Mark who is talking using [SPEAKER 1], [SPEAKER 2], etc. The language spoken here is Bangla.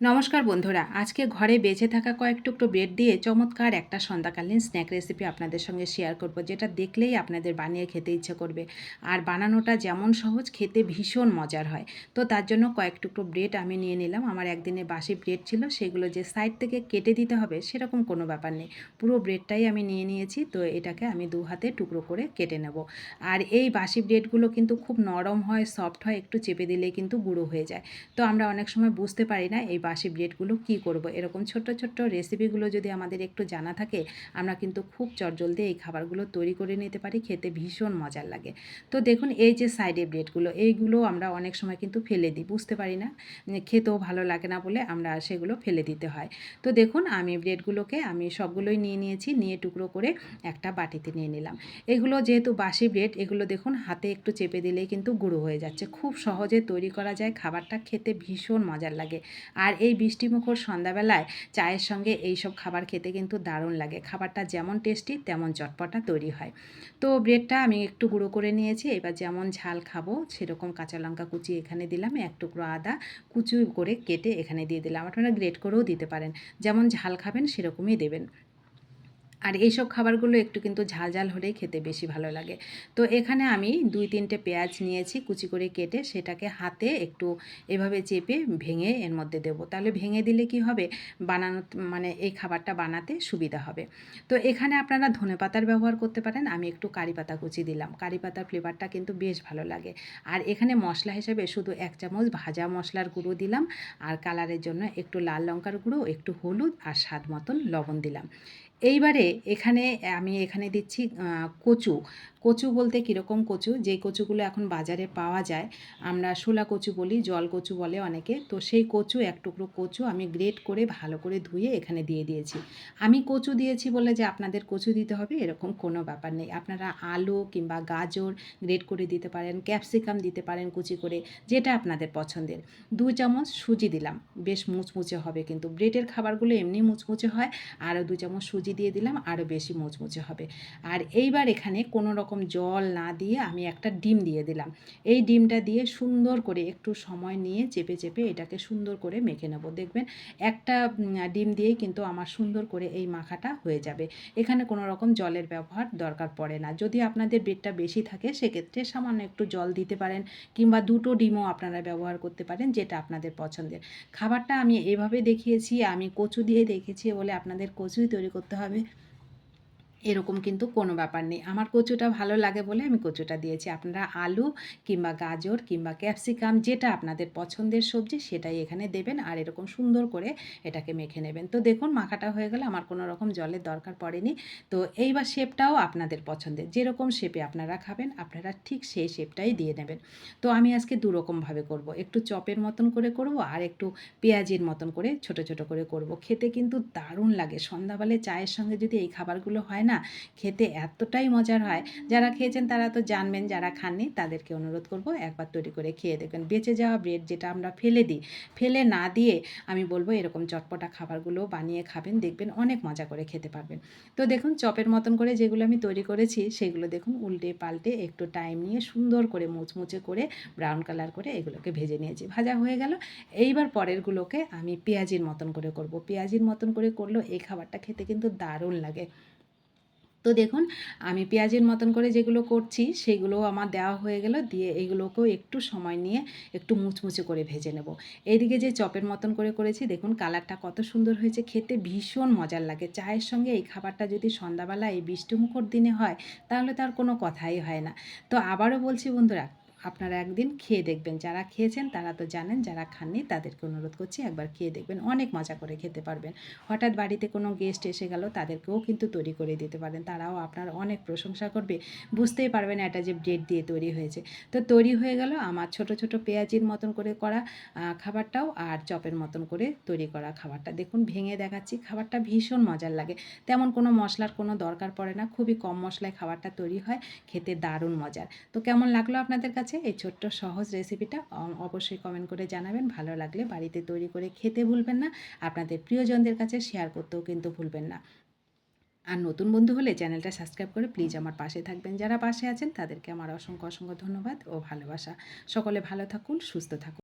[SPEAKER 1] নমস্কার বন্ধুরা, আজকে ঘরে বেঁচে থাকা কয়েক টুকরো ব্রেড দিয়ে চমৎকার একটা সন্ধ্যাকালীন স্ন্যাক রেসিপি আপনাদের সঙ্গে শেয়ার করব, যেটা দেখলেই আপনাদের বানিয়ে খেতে ইচ্ছে করবে। আর বানানোটা যেমন সহজ, খেতে ভীষণ মজার হয়। তো তার জন্য কয়েক টুকরো ব্রেড আমি নিয়ে নিলাম। আমার একদিনে বাসি ব্রেড ছিল, সেগুলো যে সাইড থেকে কেটে দিতে হবে সেরকম কোনো ব্যাপার নেই, পুরো ব্রেডটাই আমি নিয়ে নিয়েছি। তো এটাকে আমি দু হাতে টুকরো করে কেটে নেব। আর এই বাসি ব্রেডগুলো কিন্তু খুব নরম হয়, সফট হয়, একটু চেপে দিলেই কিন্তু গুঁড়ো হয়ে যায়। তো আমরা অনেক সময় বুঝতে পারি না এই বাসি ব্রেডগুলো কী করব। এরকম ছোট্ট ছোট্ট রেসিপিগুলো যদি আমাদের একটু জানা থাকে, আমরা কিন্তু খুব চটজলদি এই খাবারগুলো তৈরি করে নিতে পারি, খেতে ভীষণ মজার লাগে। তো দেখুন, এই যে সাইডে ব্রেডগুলো, এইগুলো আমরা অনেক সময় কিন্তু ফেলে দিই, বুঝতে পারি না, খেতেও ভালো লাগে না বলে আমরা সেগুলো ফেলে দিতে হয়। তো দেখুন, আমি ব্রেডগুলোকে আমি সবগুলোই নিয়ে নিয়েছি, নিয়ে টুকরো করে একটা বাটিতে নিয়ে নিলাম। এগুলো যেহেতু বাসি ব্রেড, এগুলো দেখুন হাতে একটু চেপে দিলেই কিন্তু গুঁড়ো হয়ে যাচ্ছে। খুব সহজে তৈরি করা যায়, খাবারটা খেতে ভীষণ মজার লাগে। আর এই বৃষ্টিমুখর সন্ধ্যাবেলায় চায়ের সঙ্গে এই সব খাবার খেতে কিন্তু দারুণ লাগে। খাবারটা যেমন টেস্টি তেমন চটপটা তৈরি হয়। তো ব্রেডটা আমি একটু গুঁড়ো করে নিয়েছি। এবার যেমন ঝাল খাবো সেরকম কাঁচা লঙ্কা কুচি এখানে দিলাম, এক টুকরো আদা কুচি করে কেটে এখানে দিয়ে দিলাম। আপনারা গ্রেট করেও দিতে পারেন, যেমন ঝাল খাবেন সেরকমই দেবেন। আর এইসব খাবারগুলো একটু কিন্তু ঝাল ঝাল হলেই খেতে বেশি ভালো লাগে। তো এখানে আমি 2-3টে পেঁয়াজ নিয়েছি কুচি করে কেটে, সেটাকে হাতে একটু এভাবে চেপে ভেঙে এর মধ্যে দেবো। তাহলে ভেঙে দিলে কি হবে, বানানো মানে এই খাবারটা বানাতে সুবিধা হবে। তো এখানে আপনারা ধনেপাতার ব্যবহার করতে পারেন, আমি একটু কারি পাতা কুচি দিলাম। কারি পাতার ফ্লেভারটা কিন্তু বেশ ভালো লাগে। আর এখানে মশলা হিসেবে শুধু 1 চামচ ভাজা মশলার গুঁড়ো দিলাম, আর কালারের জন্য একটু লাল লঙ্কার গুঁড়ো, একটু হলুদ আর স্বাদ মতন লবণ দিলাম। এইবারে আমি এখানে দিচ্ছি কচু। কচু বলতে কীরকম কচু, যে কচুগুলো এখন বাজারে পাওয়া যায়, আমরা শোলা কচু বলি, জল কচু বলে অনেকে। তো সেই কচু, এক টুকরো কচু আমি গ্রেট করে ভালো করে ধুয়ে এখানে দিয়ে দিয়েছি। আমি কচু দিয়েছি বলে যে আপনাদের কচু দিতে হবে এরকম কোনো ব্যাপার নেই। আপনারা আলু কিংবা গাজর গ্রেট করে দিতে পারেন, ক্যাপসিকাম দিতে পারেন কুচি করে, যেটা আপনাদের পছন্দের। 2 চামচ সুজি দিলাম, বেশ মুচমুচে হবে কিন্তু। ব্রেডের খাবারগুলো এমনি মুচমুচে হয়, আরও 2 চামচ সুজি দিয়ে দিলাম, আরও বেশি মুচমুচে হবে। আর এইবার এখানে কোনো রকম জল না দিয়ে আমি একটা ডিম দিয়ে দিলাম। এই ডিমটা দিয়ে সুন্দর করে একটু সময় নিয়ে চেপে চেপে এটাকে সুন্দর করে মেখে নেব। দেখবেন একটা ডিম দিয়েই কিন্তু আমার সুন্দর করে এই মাখাটা হয়ে যাবে। এখানে কোনো রকম জলের ব্যবহার দরকার পড়ে না। যদি আপনাদের ব্রেডটা বেশি থাকে সেক্ষেত্রে সামান্য একটু জল দিতে পারেন, কিংবা 2টো ডিমও আপনারা ব্যবহার করতে পারেন, যেটা আপনাদের পছন্দের। খাবারটা আমি এভাবে দেখিয়েছি, আমি কচু দিয়ে দেখেছি বলে আপনাদের কচুই তৈরি করতে হবে এরকম কিন্তু কোনো ব্যাপার নেই। আমার কচুটা ভালো লাগে বলে আমি কচুটা দিয়েছি। আপনারা আলু কিংবা গাজর কিংবা ক্যাপসিকাম, যেটা আপনাদের পছন্দের সবজি সেটাই এখানে দেবেন, আর এরকম সুন্দর করে এটাকে মেখে নেবেন। তো দেখুন, মাখাটা হয়ে গেলে আমার কোনো রকম জলের দরকার পড়েনি। তো এইবার শেপটাও আপনাদের পছন্দের, যেরকম শেপে আপনারা খাবেন আপনারা ঠিক সেই শেপটাই দিয়ে নেবেন। তো আমি আজকে দুরকমভাবে করব, একটু চপের মতন করে করব, আর একটু পেঁয়াজির মতন করে ছোট ছোট করে করব। খেতে কিন্তু দারুণ লাগে। সন্ধ্যাবেলায় চায়ের সঙ্গে যদি এই খাবারগুলো হয় না, খেতে এতটাই মজার হয়। যারা খেয়েছেন তারা তো জানবেন, যারা খাননি তাদেরকে অনুরোধ করব একবার তৈরি করে খেয়ে দেখবেন। বেঁচে যাওয়া ব্রেড যেটা আমরা ফেলে দিই, ফেলে না দিয়ে আমি বলবো এরকম চটপটা খাবারগুলো বানিয়ে খাবেন, দেখবেন অনেক মজা করে খেতে পারবেন। তো দেখুন, চপের মতন করে যেগুলো আমি তৈরি করেছি সেগুলো দেখুন উল্টে পাল্টে একটু টাইম নিয়ে সুন্দর করে মুচমুচে করে ব্রাউন কালার করে এগুলোকে ভেজে নিয়েছি। ভাজা হয়ে গেল। এইবার পরেরগুলোকে আমি পেঁয়াজির মতন করে করব। পেঁয়াজির মতন করে করলেও এই খাবারটা খেতে কিন্তু দারুণ লাগে। তো দেখুন, আমি পেঁয়াজের মতন করে যেগুলো করছি সেগুলোও আমার দেওয়া হয়ে গেল, দিয়ে এইগুলোকেও একটু সময় নিয়ে একটু মুচমুচে করে ভেজে নেব। এইদিকে যে চপের মতন করে করেছি, দেখুন কালারটা কত সুন্দর হয়েছে, খেতে ভীষণ মজার লাগে। চায়ের সঙ্গে এই খাবারটা যদি সন্ধ্যাবেলা এই বৃষ্টিমুখর দিনে হয়, তাহলে তার কোনো কথাই হয় না। তো আবারও বলছি বন্ধুরা, আপনারা একদিন খেয়ে দেখবেন। যারা খেয়েছেন তারা তো জানেন, যারা খাননি তাদেরকে অনুরোধ করছি একবার খেয়ে দেখবেন, অনেক মজা করে খেতে পারবেন। হঠাৎ বাড়িতে কোনো গেস্ট এসে গেল, তাদেরকেও কিন্তু তৈরি করে দিতে পারেন, তারাও আপনার অনেক প্রশংসা করবে, বুঝতেই পারবেন এটা যে ব্রেড দিয়ে তৈরি হয়েছে। তো তৈরি হয়ে গেল আমার ছোট ছোট পেঁয়াজির মতন করে করা খাবারটাও, আর চপের মতন করে তৈরি করা খাবারটা। দেখুন ভেঙে দেখাচ্ছি, খাবারটা ভীষণ মজার লাগে। তেমন কোনো মশলার কোনো দরকার পড়ে না, খুবই কম মশলায় খাবারটা তৈরি হয়, খেতে দারুণ মজার। তো কেমন লাগলো আপনাদের কাছে এই ছোট্ট সহজ রেসিপিটা, অবশ্যই কমেন্ট করে জানাবেন। ভালো লাগলে বাড়িতে তৈরি করে খেতে ভুলবেন না, আপনাদের প্রিয়জনদের কাছে শেয়ার করতেও কিন্তু ভুলবেন না। আর নতুন বন্ধু হলে চ্যানেলটা সাবস্ক্রাইব করে প্লিজ আমার পাশে থাকবেন। যারা পাশে আছেন তাদেরকে আমার অসংখ্য অসংখ্য ধন্যবাদ ও ভালোবাসা। সকলে ভালো থাকুন, সুস্থ থাকুন।